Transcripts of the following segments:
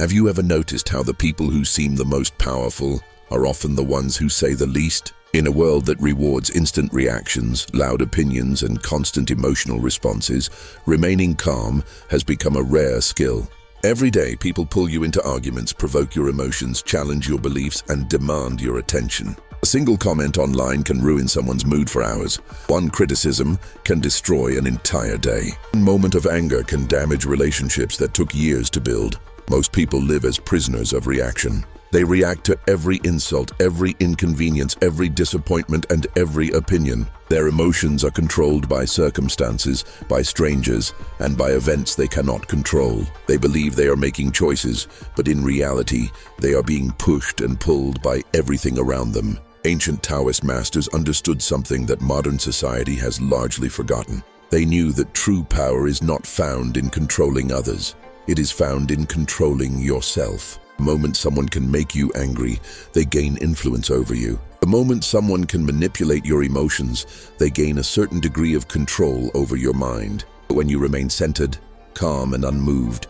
Have you ever noticed how the people who seem the most powerful are often the ones who say the least? In a world that rewards instant reactions, loud opinions, and constant emotional responses, remaining calm has become a rare skill. Every day, people pull you into arguments, provoke your emotions, challenge your beliefs, and demand your attention. A single comment online can ruin someone's mood for hours. One criticism can destroy an entire day. One moment of anger can damage relationships that took years to build. Most people live as prisoners of reaction. They react to every insult, every inconvenience, every disappointment, and every opinion. Their emotions are controlled by circumstances, by strangers, and by events they cannot control. They believe they are making choices, but in reality, they are being pushed and pulled by everything around them. Ancient Taoist masters understood something that modern society has largely forgotten. They knew that true power is not found in controlling others. It is found in controlling yourself. The moment someone can make you angry, they gain influence over you. The moment someone can manipulate your emotions, they gain a certain degree of control over your mind. But when you remain centered, calm, and unmoved,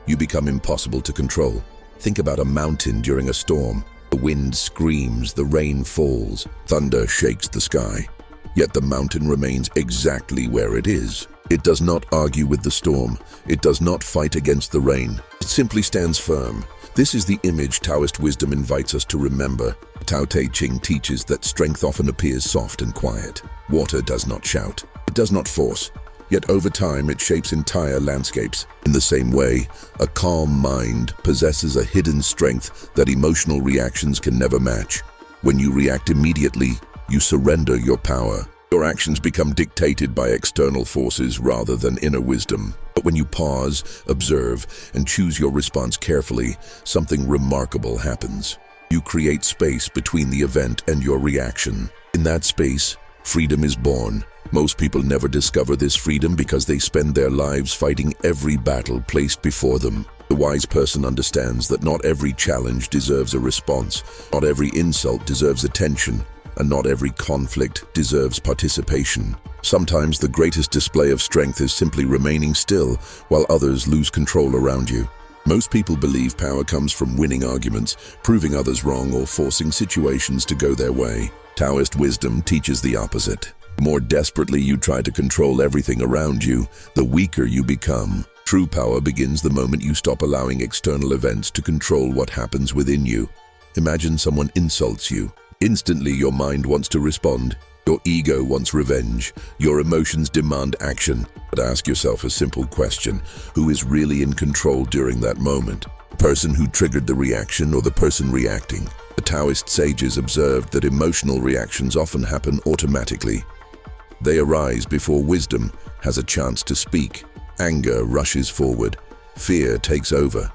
you become impossible to control. Think about a mountain during a storm. The wind screams, the rain falls, thunder shakes the sky. Yet the mountain remains exactly where it is. It does not argue with the storm. It does not fight against the rain. It simply stands firm. This is the image Taoist wisdom invites us to remember. Tao Te Ching teaches that strength often appears soft and quiet. Water does not shout. It does not force. Yet over time, it shapes entire landscapes. In the same way, a calm mind possesses a hidden strength that emotional reactions can never match. When you react immediately, you surrender your power. Your actions become dictated by external forces rather than inner wisdom. But when you pause, observe, and choose your response carefully, something remarkable happens. You create space between the event and your reaction. In that space, freedom is born. Most people never discover this freedom because they spend their lives fighting every battle placed before them. The wise person understands that not every challenge deserves a response, not every insult deserves attention, and not every conflict deserves participation. Sometimes the greatest display of strength is simply remaining still while others lose control around you. Most people believe power comes from winning arguments, proving others wrong, or forcing situations to go their way. Taoist wisdom teaches the opposite. The more desperately you try to control everything around you, the weaker you become. True power begins the moment you stop allowing external events to control what happens within you. Imagine someone insults you. Instantly, your mind wants to respond. Your ego wants revenge. Your emotions demand action. But ask yourself a simple question. Who is really in control during that moment? The person who triggered the reaction or the person reacting? The Taoist sages observed that emotional reactions often happen automatically. They arise before wisdom has a chance to speak. Anger rushes forward. Fear takes over.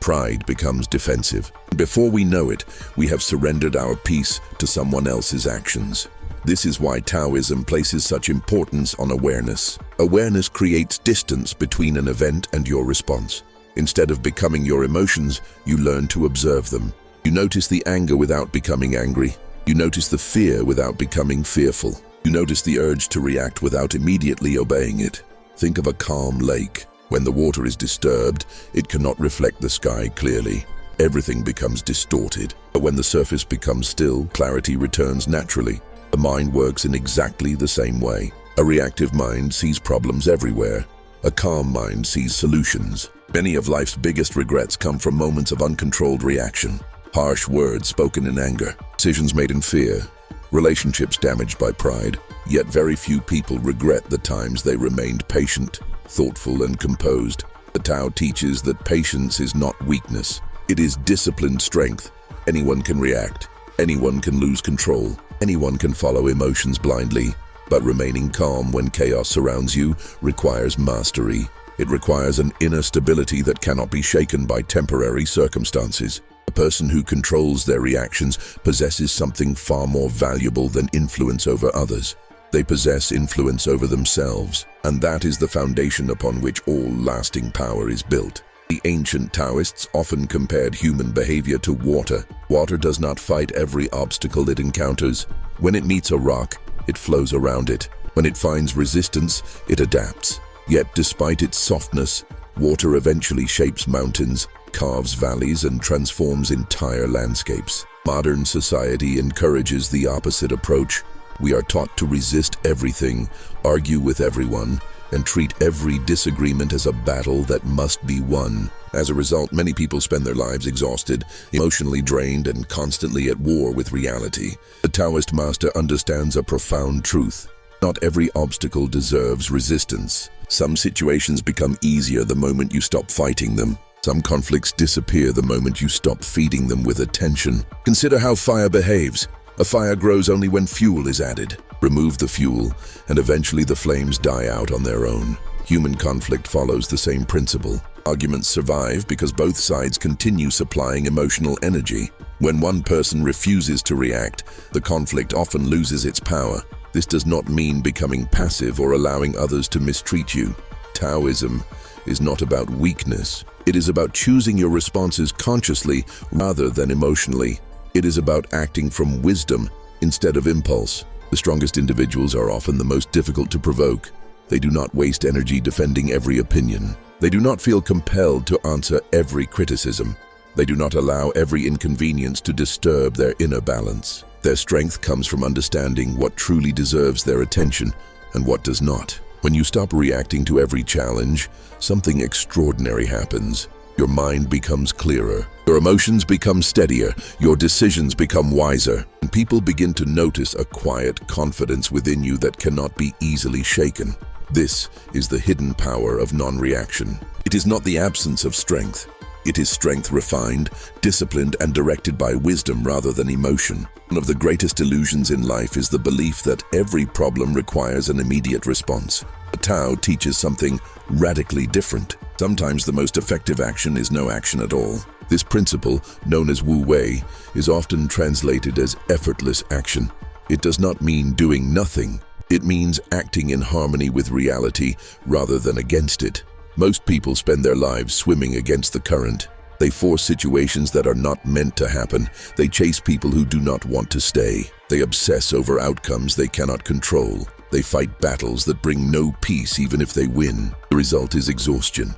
Pride becomes defensive. Before we know it, we have surrendered our peace to someone else's actions. This is why Taoism places such importance on awareness. Awareness creates distance between an event and your response. Instead of becoming your emotions, you learn to observe them. You notice the anger without becoming angry. You notice the fear without becoming fearful. You notice the urge to react without immediately obeying it. Think of a calm lake. When the water is disturbed, it cannot reflect the sky clearly. Everything becomes distorted. But when the surface becomes still, clarity returns naturally. The mind works in exactly the same way. A reactive mind sees problems everywhere. A calm mind sees solutions. Many of life's biggest regrets come from moments of uncontrolled reaction. Harsh words spoken in anger, decisions made in fear, relationships damaged by pride. Yet very few people regret the times they remained patient, thoughtful, and composed. The Tao teaches that patience is not weakness. It is disciplined strength. Anyone can react. Anyone can lose control. Anyone can follow emotions blindly. But remaining calm when chaos surrounds you requires mastery. It requires an inner stability that cannot be shaken by temporary circumstances. A person who controls their reactions possesses something far more valuable than influence over others. They possess influence over themselves, and that is the foundation upon which all lasting power is built. The ancient Taoists often compared human behavior to water. Water does not fight every obstacle it encounters. When it meets a rock, it flows around it. When it finds resistance, it adapts. Yet despite its softness, water eventually shapes mountains. carves valleys and transforms entire landscapes. Modern society encourages the opposite approach. We are taught to resist everything, argue with everyone, and treat every disagreement as a battle that must be won. As a result, many people spend their lives exhausted, emotionally drained, and constantly at war with reality. The Taoist master understands a profound truth. Not every obstacle deserves resistance. Some situations become easier the moment you stop fighting them. Some conflicts disappear the moment you stop feeding them with attention. Consider how fire behaves. A fire grows only when fuel is added. Remove the fuel, and eventually the flames die out on their own. Human conflict follows the same principle. Arguments survive because both sides continue supplying emotional energy. When one person refuses to react, the conflict often loses its power. This does not mean becoming passive or allowing others to mistreat you. Taoism is not about weakness. It is about choosing your responses consciously rather than emotionally. It is about acting from wisdom instead of impulse. The strongest individuals are often the most difficult to provoke. They do not waste energy defending every opinion. They do not feel compelled to answer every criticism. They do not allow every inconvenience to disturb their inner balance. Their strength comes from understanding what truly deserves their attention and what does not. When you stop reacting to every challenge, something extraordinary happens. Your mind becomes clearer. Your emotions become steadier. Your decisions become wiser. And people begin to notice a quiet confidence within you that cannot be easily shaken. This is the hidden power of non-reaction. It is not the absence of strength. It is strength refined, disciplined, and directed by wisdom rather than emotion. One of the greatest illusions in life is the belief that every problem requires an immediate response. The Tao teaches something radically different. Sometimes the most effective action is no action at all. This principle, known as Wu Wei, is often translated as effortless action. It does not mean doing nothing. It means acting in harmony with reality rather than against it. Most people spend their lives swimming against the current. They force situations that are not meant to happen. They chase people who do not want to stay. They obsess over outcomes they cannot control. They fight battles that bring no peace even if they win. The result is exhaustion.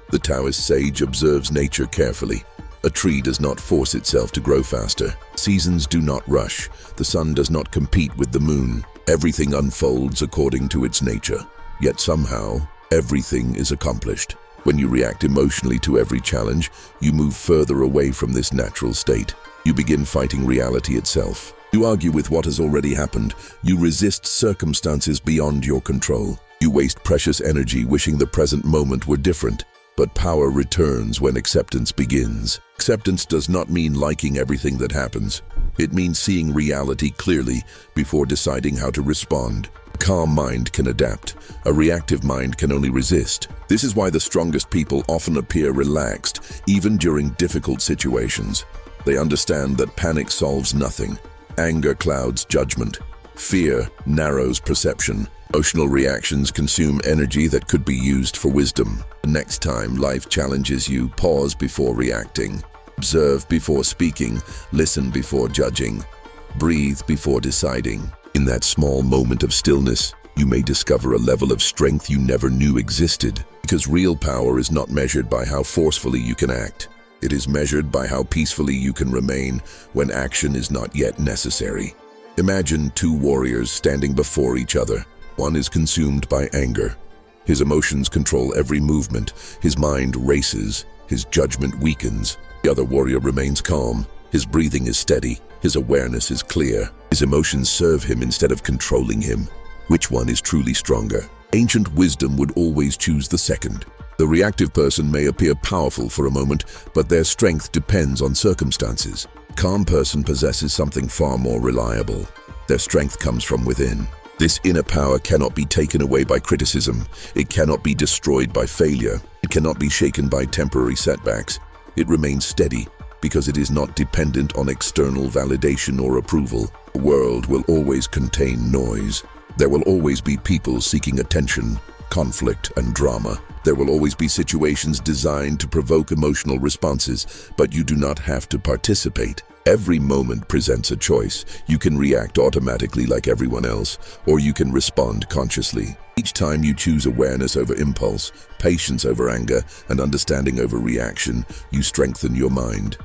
The Taoist sage observes nature carefully. A tree does not force itself to grow faster. Seasons do not rush. The sun does not compete with the moon. Everything unfolds according to its nature. Yet somehow, everything is accomplished. When you react emotionally to every challenge, you move further away from this natural state. You begin fighting reality itself. You argue with what has already happened. You resist circumstances beyond your control. You waste precious energy wishing the present moment were different. But power returns when acceptance begins. Acceptance does not mean liking everything that happens. It means seeing reality clearly before deciding how to respond. A calm mind can adapt. A reactive mind can only resist. This is why the strongest people often appear relaxed, even during difficult situations. They understand that panic solves nothing. Anger clouds judgment. Fear narrows perception. Emotional reactions consume energy that could be used for wisdom. The next time life challenges you, pause before reacting. Observe before speaking. Listen before judging. Breathe before deciding. In that small moment of stillness, you may discover a level of strength you never knew existed. Because real power is not measured by how forcefully you can act. It is measured by how peacefully you can remain when action is not yet necessary. Imagine two warriors standing before each other. One is consumed by anger. His emotions control every movement. His mind races. His judgment weakens. The other warrior remains calm. His breathing is steady. His awareness is clear. His emotions serve him instead of controlling him. Which one is truly stronger? Ancient wisdom would always choose the second. The reactive person may appear powerful for a moment, but their strength depends on circumstances. A calm person possesses something far more reliable. Their strength comes from within. This inner power cannot be taken away by criticism. It cannot be destroyed by failure. It cannot be shaken by temporary setbacks. It remains steady because it is not dependent on external validation or approval. The world will always contain noise. There will always be people seeking attention, conflict, and drama. There will always be situations designed to provoke emotional responses, but you do not have to participate. Every moment presents a choice. You can react automatically like everyone else, or you can respond consciously. Each time you choose awareness over impulse, patience over anger, and understanding over reaction, you strengthen your mind.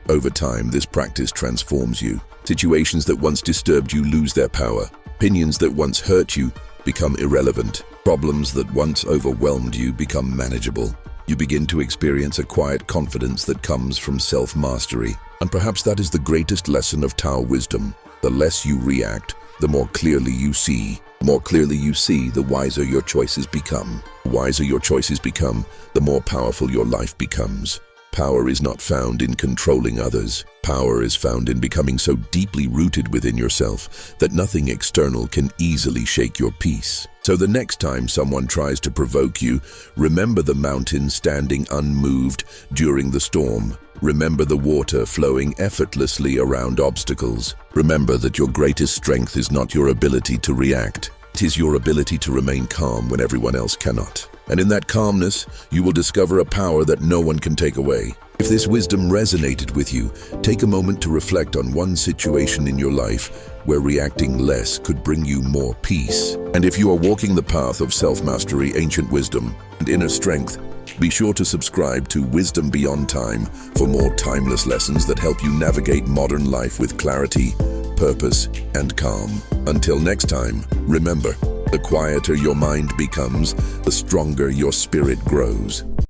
Over time, this practice transforms you. Situations that once disturbed you lose their power. Opinions that once hurt you become irrelevant. Problems that once overwhelmed you become manageable. You begin to experience a quiet confidence that comes from self-mastery. And perhaps that is the greatest lesson of Tao wisdom. The less you react, the more clearly you see. The more clearly you see, the wiser your choices become. The wiser your choices become, the more powerful your life becomes. Power is not found in controlling others. Power is found in becoming so deeply rooted within yourself that nothing external can easily shake your peace. So the next time someone tries to provoke you, remember the mountain standing unmoved during the storm. Remember the water flowing effortlessly around obstacles. Remember that your greatest strength is not your ability to react. It is your ability to remain calm when everyone else cannot. And in that calmness, you will discover a power that no one can take away. If this wisdom resonated with you, take a moment to reflect on one situation in your life where reacting less could bring you more peace. And if you are walking the path of self-mastery, ancient wisdom, and inner strength, be sure to subscribe to Wisdom Beyond Time for more timeless lessons that help you navigate modern life with clarity, purpose, and calm. Until next time, remember, the quieter your mind becomes, the stronger your spirit grows.